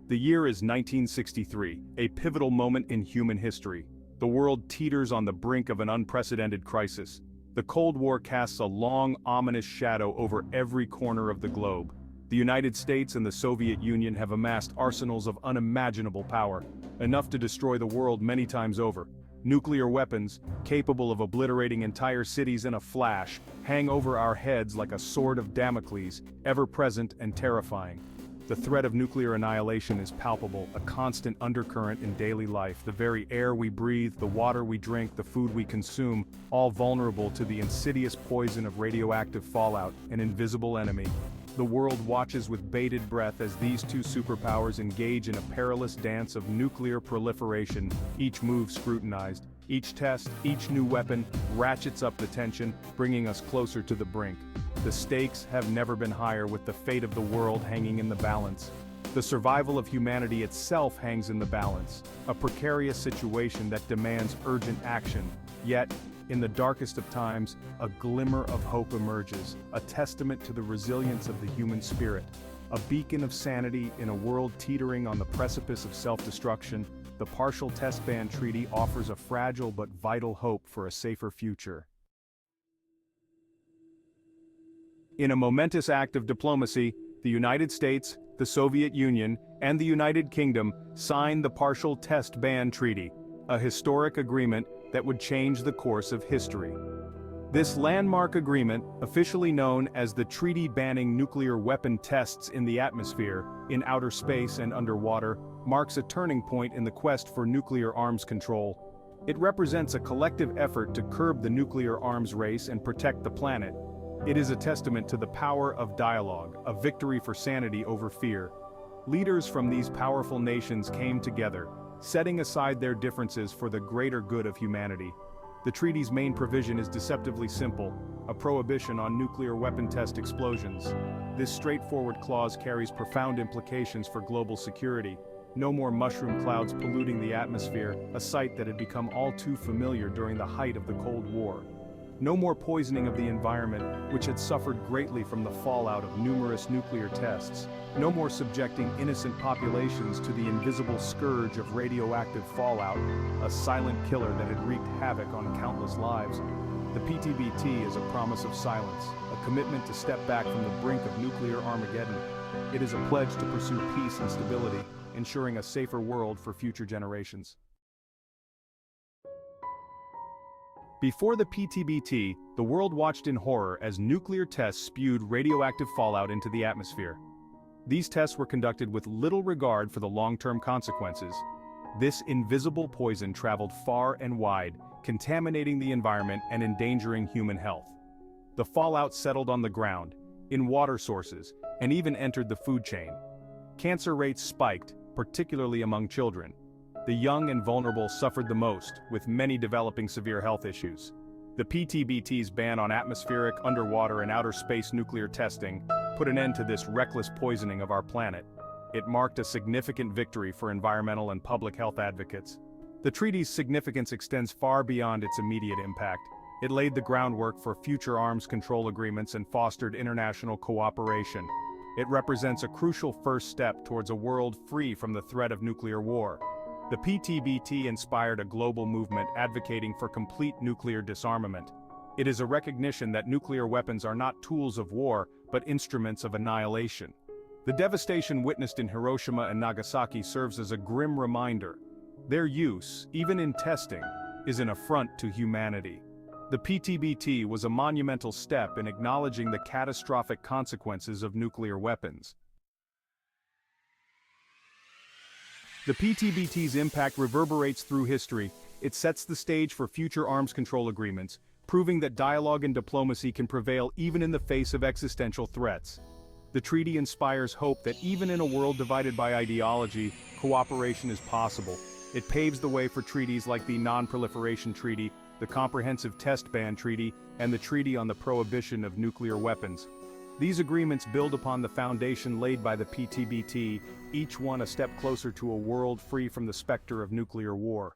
The year is 1963, a pivotal moment in human history. The world teeters on the brink of an unprecedented crisis. The Cold War casts a long, ominous shadow over every corner of the globe. The United States and the Soviet Union have amassed arsenals of unimaginable power, enough to destroy the world many times over. Nuclear weapons, capable of obliterating entire cities in a flash, hang over our heads like a sword of Damocles, ever present and terrifying. The threat of nuclear annihilation is palpable, a constant undercurrent in daily life. The very air we breathe, the water we drink, the food we consume, all vulnerable to the insidious poison of radioactive fallout, an invisible enemy. The world watches with bated breath as these two superpowers engage in a perilous dance of nuclear proliferation, each move scrutinized. Each test, each new weapon, ratchets up the tension, bringing us closer to the brink. The stakes have never been higher, with the fate of the world hanging in the balance. The survival of humanity itself hangs in the balance, a precarious situation that demands urgent action. Yet, in the darkest of times, a glimmer of hope emerges, a testament to the resilience of the human spirit. A beacon of sanity in a world teetering on the precipice of self-destruction, the Partial Test Ban Treaty offers a fragile but vital hope for a safer future. In a momentous act of diplomacy, the United States, the Soviet Union, and the United Kingdom signed the Partial Test Ban Treaty, a historic agreement that would change the course of history. This landmark agreement, officially known as the Treaty Banning Nuclear Weapon Tests in the Atmosphere, in Outer Space and Underwater, marks a turning point in the quest for nuclear arms control. It represents a collective effort to curb the nuclear arms race and protect the planet. It is a testament to the power of dialogue, a victory for sanity over fear. Leaders from these powerful nations came together, setting aside their differences for the greater good of humanity. The treaty's main provision is deceptively simple, a prohibition on nuclear weapon test explosions. This straightforward clause carries profound implications for global security. No more mushroom clouds polluting the atmosphere, a sight that had become all too familiar during the height of the Cold War. No more poisoning of the environment, which had suffered greatly from the fallout of numerous nuclear tests. No more subjecting innocent populations to the invisible scourge of radioactive fallout, a silent killer that had wreaked havoc on countless lives. The PTBT is a promise of silence, a commitment to step back from the brink of nuclear Armageddon. It is a pledge to pursue peace and stability, ensuring a safer world for future generations. Before the PTBT, the world watched in horror as nuclear tests spewed radioactive fallout into the atmosphere. These tests were conducted with little regard for the long-term consequences. This invisible poison traveled far and wide, contaminating the environment and endangering human health. The fallout settled on the ground, in water sources, and even entered the food chain. Cancer rates spiked, particularly among children. The young and vulnerable suffered the most, with many developing severe health issues. The PTBT's ban on atmospheric, underwater, and outer space nuclear testing put an end to this reckless poisoning of our planet. It marked a significant victory for environmental and public health advocates. The treaty's significance extends far beyond its immediate impact. It laid the groundwork for future arms control agreements and fostered international cooperation. It represents a crucial first step towards a world free from the threat of nuclear war. The PTBT inspired a global movement advocating for complete nuclear disarmament. It is a recognition that nuclear weapons are not tools of war, but instruments of annihilation. The devastation witnessed in Hiroshima and Nagasaki serves as a grim reminder. Their use, even in testing, is an affront to humanity. The PTBT was a monumental step in acknowledging the catastrophic consequences of nuclear weapons. The PTBT's impact reverberates through history. It sets the stage for future arms control agreements, proving that dialogue and diplomacy can prevail even in the face of existential threats. The treaty inspires hope that even in a world divided by ideology, cooperation is possible. It paves the way for treaties like the Non-Proliferation Treaty, the Comprehensive Test Ban Treaty, and the Treaty on the Prohibition of Nuclear Weapons. These agreements build upon the foundation laid by the PTBT, each one a step closer to a world free from the specter of nuclear war.